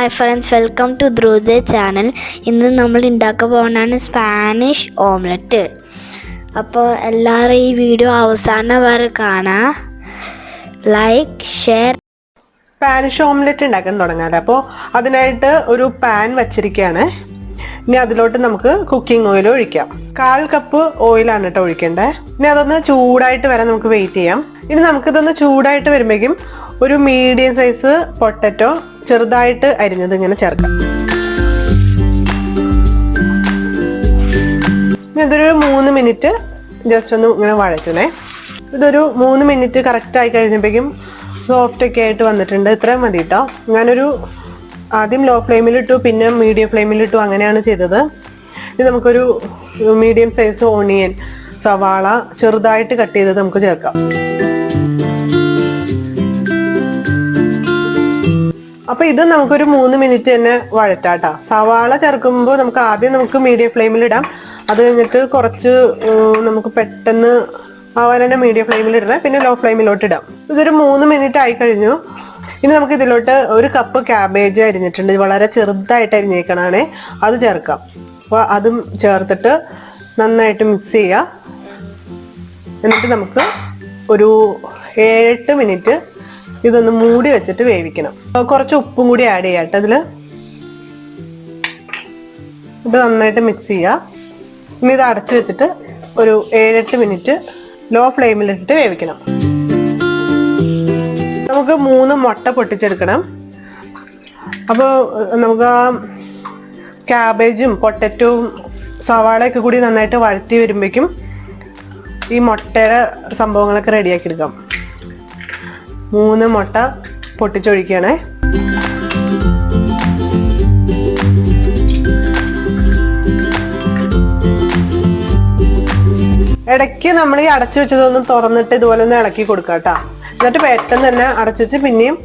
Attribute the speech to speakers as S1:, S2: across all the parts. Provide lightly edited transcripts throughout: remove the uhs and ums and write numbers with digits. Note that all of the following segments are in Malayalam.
S1: my friends, welcome to the channel. ഇന്ന് നമ്മൾ ഉണ്ടാക്കാൻ പോകുന്നതാണ് സ്പാനിഷ് ഓംലെറ്റ്. അപ്പോൾ എല്ലാവരും ഈ വീഡിയോ അവസാനം വരെ കാണാം. Like, share.
S2: സ്പാനിഷ് ഓംലെറ്റ് ഉണ്ടാക്കാൻ തുടങ്ങാം. അപ്പോൾ അതിനായിട്ട് ഒരു പാൻ വച്ചിരിക്കുകയാണ്. ഇനി അതിലോട്ട് നമുക്ക് കുക്കിംഗ് ഓയിൽ ഒഴിക്കാം. 1/4 കപ്പ് ഓയിലാണ് കേട്ടോ ഒഴിക്കേണ്ടത്. ഇനി അതൊന്ന് ചൂടായിട്ട് വരാൻ നമുക്ക് വെയിറ്റ് ചെയ്യാം. ഇനി നമുക്കിതൊന്ന് ചൂടായിട്ട് വരുമ്പോഴേക്കും ഒരു മീഡിയം സൈസ് പൊട്ടറ്റോ ചെറുതായിട്ട് അരിഞ്ഞത് ഇങ്ങനെ ചേർക്കാം. ഇതൊരു 3 മിനിറ്റ് ജസ്റ്റ് ഒന്ന് ഇങ്ങനെ വഴറ്റണേ. ഇതൊരു 3 മിനിറ്റ് കറക്റ്റ് ആയി കഴിഞ്ഞപ്പോഴേക്കും സോഫ്റ്റ് ഒക്കെ ആയിട്ട് വന്നിട്ടുണ്ട്. ഇത്രയും മതി കേട്ടോ. ഞാനൊരു ആദ്യം ലോ ഫ്ലെയിമിലിട്ടു, പിന്നെ മീഡിയം ഫ്ലെയിമിലിട്ടു, അങ്ങനെയാണ് ചെയ്തത്. ഇത് നമുക്കൊരു മീഡിയം സൈസ് ഓണിയൻ, സവാള ചെറുതായിട്ട് കട്ട് ചെയ്തത് നമുക്ക് ചേർക്കാം. അപ്പൊ ഇത് നമുക്കൊരു 3 മിനിറ്റ് തന്നെ വഴറ്റാട്ടോ. സവാള ചേർക്കുമ്പോൾ നമുക്ക് മീഡിയം ഫ്ലെയിമിൽ ഇടാം. അത് കഴിഞ്ഞിട്ട് കുറച്ച് നമുക്ക് പെട്ടെന്ന് ആവാൻ തന്നെ മീഡിയം ഫ്ലെയിമിൽ ഇടണം, പിന്നെ ലോ ഫ്ലെയിമിലോട്ട് ഇടാം. ഇതൊരു 3 മിനിറ്റ് ആയി കഴിഞ്ഞു. ഇനി നമുക്ക് ഇതിലോട്ട് 1 കപ്പ് ക്യാബേജ് അരിഞ്ഞിട്ടുണ്ട്. വളരെ ചെറുതായിട്ട് അരിഞ്ഞേക്കണേ, അത് ചേർക്കാം. അപ്പോൾ അതും ചേർത്തിട്ട് നന്നായിട്ട് മിക്സ് ചെയ്യുക. എന്നിട്ട് നമുക്ക് ഒരു 7-8 മിനിറ്റ് ഇതൊന്ന് മൂടി വെച്ചിട്ട് വേവിക്കണം. കുറച്ച് ഉപ്പും കൂടി ആഡ് ചെയ്യാം കേട്ടോ ഇതിൽ. ഇത് നന്നായിട്ട് മിക്സ് ചെയ്യുക. ഇനി ഇത് അടച്ചു വെച്ചിട്ട് ഒരു 7-8 മിനിറ്റ് ലോ ഫ്ലെയിമിലിട്ടിട്ട് വേവിക്കണം. നമുക്ക് 3 മുട്ട പൊട്ടിച്ചെടുക്കണം. അപ്പോൾ നമുക്ക് ആ ക്യാബേജും പൊട്ടറ്റോയും സവാളയൊക്കെ കൂടി നന്നായിട്ട് വഴറ്റി വരുമ്പോഴേക്കും ഈ മുട്ടയുടെ സംഭവങ്ങളൊക്കെ റെഡിയാക്കി എടുക്കാം. 3 മുട്ട പൊട്ടിച്ചൊഴിക്കണേ. ഇടയ്ക്ക് നമ്മൾ ഈ അടച്ചു വെച്ചതൊന്നും തുറന്നിട്ട് ഇതുപോലെ ഒന്ന് ഇളക്കി കൊടുക്കാം കേട്ടോ. എന്നിട്ട് പെട്ടെന്ന് തന്നെ അടച്ചു വെച്ച് പിന്നെയും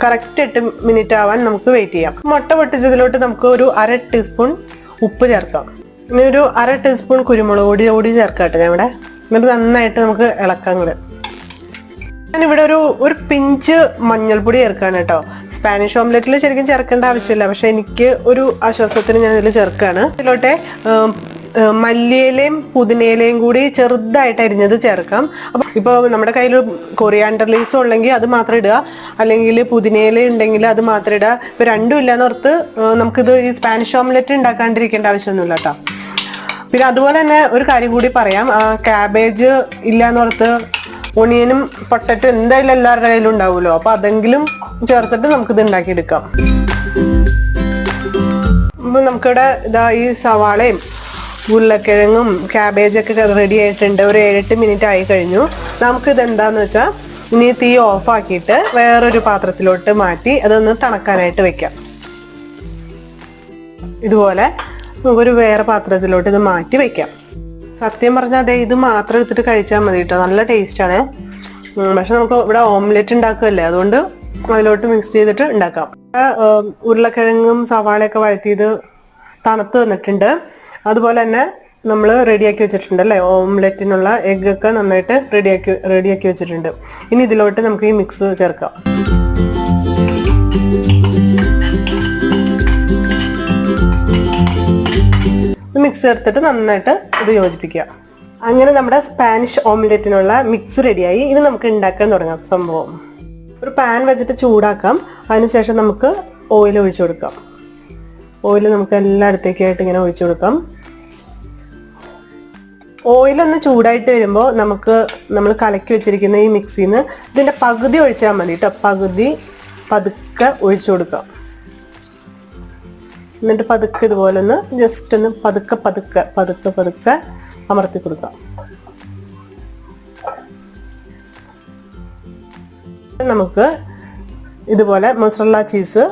S2: കറക്റ്റ് 8 മിനിറ്റ് ആവാൻ നമുക്ക് വെയിറ്റ് ചെയ്യാം. മുട്ട പൊട്ടിച്ചതിലോട്ട് നമുക്ക് ഒരു 1/2 ടീസ്പൂൺ ഉപ്പ് ചേർക്കാം. ഇനി ഒരു 1/2 ടീസ്പൂൺ കുരുമുളക് പൊടി ചേർക്കാം കേട്ടോ ഞാൻ ഇവിടെ. എന്നിട്ട് നന്നായിട്ട് നമുക്ക് ഇളക്കാം കൂടെ. ഞാനിവിടെ ഒരു പിഞ്ച് മഞ്ഞൾപ്പൊടി ചേർക്കാണ് കേട്ടോ. സ്പാനിഷ് ഓംലെറ്റിൽ ശരിക്കും ചേർക്കേണ്ട ആവശ്യമില്ല, പക്ഷെ എനിക്ക് ഒരു ആശ്വാസത്തിന് ഞാൻ ഇതിൽ ചേർക്കാണ്. ഇതിലോട്ടെ മല്ലിയിലയും പുതിനയിലയും കൂടി ചെറുതായിട്ട് അരിഞ്ഞത് ചേർക്കാം. അപ്പം ഇപ്പോൾ നമ്മുടെ കയ്യിൽ കൊറിയാണ്ടർ ലീവ്സും ഉണ്ടെങ്കിൽ അത് മാത്രം ഇടുക, അല്ലെങ്കിൽ പുതിനയില ഉണ്ടെങ്കിൽ അത് മാത്രം ഇടുക. ഇപ്പം രണ്ടും ഇല്ലാന്നോർത്ത് നമുക്കിത് ഈ സ്പാനിഷ് ഓംലെറ്റ് ഉണ്ടാക്കാണ്ടിരിക്കേണ്ട ആവശ്യമൊന്നുമില്ല കേട്ടോ. പിന്നെ അതുപോലെ തന്നെ ഒരു കാര്യം കൂടി പറയാം. ക്യാബേജ് ഇല്ലാന്നോർത്ത് ഓണിയനും പൊട്ടറ്റോ എന്തായാലും എല്ലാവരുടെ കയ്യിലും ഉണ്ടാവുമല്ലോ. അപ്പൊ അതെങ്കിലും ചേർത്തിട്ട് നമുക്കിത് ഉണ്ടാക്കിയെടുക്കാം. അപ്പൊ നമുക്കിവിടെ ഇതാ ഈ സവാളയും ഉരുളക്കിഴങ്ങും ക്യാബേജൊക്കെ റെഡി ആയിട്ടുണ്ട്. ഒരു 7-8 മിനിറ്റ് ആയി കഴിഞ്ഞു. നമുക്കിത് എന്താന്ന് വെച്ചാൽ ഇനി തീ ഓഫ് ആക്കിയിട്ട് വേറൊരു പാത്രത്തിലോട്ട് മാറ്റി അതൊന്ന് തണുക്കാനായിട്ട് വെക്കാം. ഇതുപോലെ നമുക്കൊരു വേറെ പാത്രത്തിലോട്ട് ഇത് മാറ്റി വെക്കാം. സത്യം പറഞ്ഞാൽ അതെ, ഇത് മാത്രം എടുത്തിട്ട് കഴിച്ചാൽ മതി കേട്ടോ. നല്ല ടേസ്റ്റാണ്. പക്ഷെ നമുക്ക് ഇവിടെ ഓംലെറ്റ് ഉണ്ടാക്കുകയല്ലേ, അതുകൊണ്ട് അതിലോട്ട് മിക്സ് ചെയ്തിട്ട് ഉണ്ടാക്കാം. ഉരുളക്കിഴങ്ങും സവാളയൊക്കെ വഴറ്റിയത് തണുത്ത് വന്നിട്ടുണ്ട്. അതുപോലെ തന്നെ നമ്മൾ റെഡിയാക്കി വെച്ചിട്ടുണ്ട് അല്ലേ, ഓംലെറ്റിനുള്ള എഗ്ഗൊക്കെ നന്നായിട്ട് റെഡിയാക്കി വെച്ചിട്ടുണ്ട്. ഇനി ഇതിലോട്ട് നമുക്ക് ഈ മിക്സ് ചേർക്കാം. മിക്സ് ചേർത്തിട്ട് നന്നായിട്ട് ഇത് യോജിപ്പിക്കുക. അങ്ങനെ നമ്മുടെ സ്പാനിഷ് ഓംലെറ്റിനുള്ള മിക്സ് റെഡിയായി. ഇത് നമുക്ക് ഉണ്ടാക്കാൻ തുടങ്ങാം. സംഭവം ഒരു പാൻ വെച്ചിട്ട് ചൂടാക്കാം. അതിനുശേഷം നമുക്ക് ഓയിൽ ഒഴിച്ചു കൊടുക്കാം. ഓയിൽ നമുക്ക് എല്ലായിടത്തേക്കായിട്ട് ഇങ്ങനെ ഒഴിച്ചു കൊടുക്കാം. ഓയിലൊന്ന് ചൂടായിട്ട് വരുമ്പോൾ നമ്മൾ കലക്കി വെച്ചിരിക്കുന്ന ഈ മിക്സിൽ നിന്ന് ഇതിൻ്റെ പകുതി ഒഴിച്ചാൽ മതി കേട്ടോ. പകുതി പതുക്കെ ഒഴിച്ചു കൊടുക്കാം. എന്നിട്ട് പതുക്കെ ഇതുപോലെ ഒന്ന് ജസ്റ്റ് ഒന്ന് പതുക്കെ അമർത്തി കൊടുക്കാം. നമുക്ക് ഇതുപോലെ മൊസറല്ല ചീസ്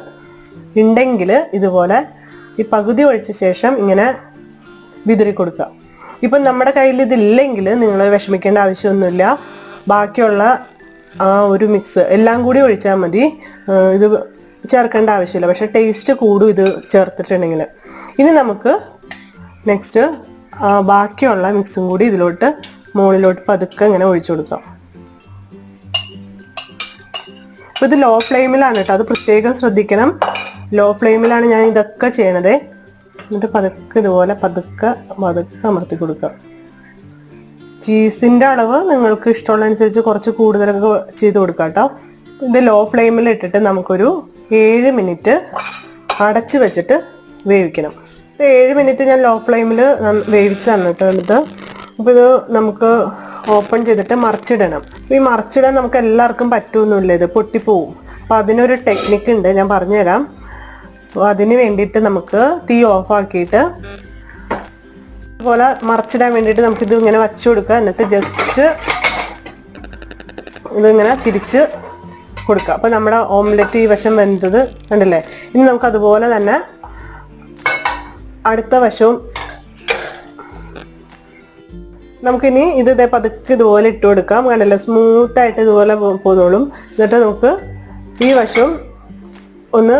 S2: ഉണ്ടെങ്കിൽ ഇതുപോലെ ഈ പകുതി ഒഴിച്ച ശേഷം ഇങ്ങനെ വിതറി കൊടുക്കുക. ഇപ്പം നമ്മുടെ കയ്യിൽ ഇതില്ലെങ്കിൽ നിങ്ങൾ വിഷമിക്കേണ്ട ആവശ്യമൊന്നുമില്ല. ബാക്കിയുള്ള ആ ഒരു മിക്സ് എല്ലാം കൂടി ഒഴിച്ചാൽ മതി. ഇത് ചേർക്കേണ്ട ആവശ്യമില്ല, പക്ഷെ ടേസ്റ്റ് കൂടും ഇത് ചേർത്തിട്ടുണ്ടെങ്കിൽ. ഇനി നമുക്ക് നെക്സ്റ്റ് ബാക്കിയുള്ള മിക്സും കൂടി ഇതിലോട്ട് മുകളിലോട്ട് പതുക്കെ ഇങ്ങനെ ഒഴിച്ചു കൊടുക്കാം. അപ്പോൾ ഇത് ലോ ഫ്ലെയിമിലാണ് കേട്ടോ, അത് പ്രത്യേകം ശ്രദ്ധിക്കണം. ലോ ഫ്ലെയിമിലാണ് ഞാൻ ഇതൊക്കെ ചെയ്യണത്. എന്നിട്ട് പതുക്കെ ഇതുപോലെ പതുക്കെ അമർത്തി കൊടുക്കുക. ചീസിൻ്റെ അളവ് നിങ്ങൾക്ക് ഇഷ്ടമുള്ള അനുസരിച്ച് കുറച്ച് കൂടുതലൊക്കെ ചെയ്ത് കൊടുക്കാം കേട്ടോ. ഇത് ലോ ഫ്ലെയിമിൽ ഇട്ടിട്ട് നമുക്കൊരു 7 മിനിറ്റ് അടച്ച് വെച്ചിട്ട് വേവിക്കണം. 7 മിനിറ്റ് ഞാൻ ലോ ഫ്ലെയിമിൽ വേവിച്ച് തന്നിട്ടുണ്ട്. അപ്പോൾ ഇത് നമുക്ക് ഓപ്പൺ ചെയ്തിട്ട് മറിച്ചിടണം. ഈ മറിച്ചിടാൻ നമുക്ക് എല്ലാവർക്കും പറ്റുമൊന്നുമില്ല, ഇത് പൊട്ടിപ്പോവും. അപ്പോൾ അതിനൊരു ടെക്നിക്ക് ഉണ്ട്, ഞാൻ പറഞ്ഞുതരാം. അപ്പോൾ അതിന് വേണ്ടിയിട്ട് നമുക്ക് തീ ഓഫാക്കിയിട്ട് അതുപോലെ മറിച്ചിടാൻ വേണ്ടിയിട്ട് നമുക്കിത് ഇങ്ങനെ വച്ചു കൊടുക്കുക. എന്നിട്ട് ജസ്റ്റ് ഇതിങ്ങനെ തിരിച്ച് കൊടുക്കുക. അപ്പോൾ നമ്മുടെ ഓംലെറ്റ് ഈ വശം വെന്തത് കണ്ടില്ലേ. ഇനി നമുക്ക് അതുപോലെ തന്നെ അടുത്ത വശവും നമുക്കിനി ഇത് പതുക്കെ ഇതുപോലെ ഇട്ട് കൊടുക്കാം. കണ്ടില്ലേ, സ്മൂത്തായിട്ട് ഇതുപോലെ പോന്നോളും. എന്നിട്ട് നമുക്ക് ഈ വശം ഒന്ന്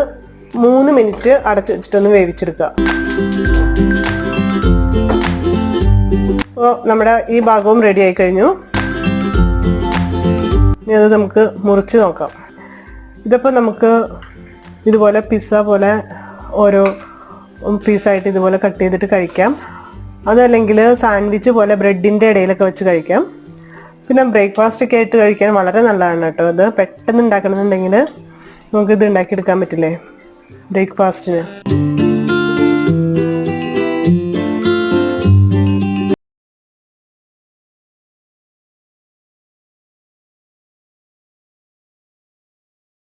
S2: 3 മിനിറ്റ് അടച്ച് വെച്ചിട്ടൊന്ന് വേവിച്ചെടുക്കുക. അപ്പോൾ നമ്മുടെ ഈ ഭാഗവും റെഡി ആയി കഴിഞ്ഞു. ഇനി അത് നമുക്ക് മുറിച്ച് നോക്കാം. ഇതിപ്പോൾ നമുക്ക് ഇതുപോലെ പിസ്സ പോലെ ഓരോ പീസായിട്ട് ഇതുപോലെ കട്ട് ചെയ്തിട്ട് കഴിക്കാം. അതല്ലെങ്കിൽ സാൻഡ്വിച്ച് പോലെ ബ്രെഡിൻ്റെ ഇടയിലൊക്കെ വെച്ച് കഴിക്കാം. പിന്നെ ബ്രേക്ക്ഫാസ്റ്റ് ഒക്കെ ആയിട്ട് കഴിക്കാൻ വളരെ നല്ലതാണ് കേട്ടോ. ഇത് പെട്ടെന്ന് ഉണ്ടാക്കണമെന്നുണ്ടെങ്കിൽ നമുക്കിത് ഉണ്ടാക്കിയെടുക്കാൻ പറ്റില്ലേ ബ്രേക്ക്ഫാസ്റ്റിന്.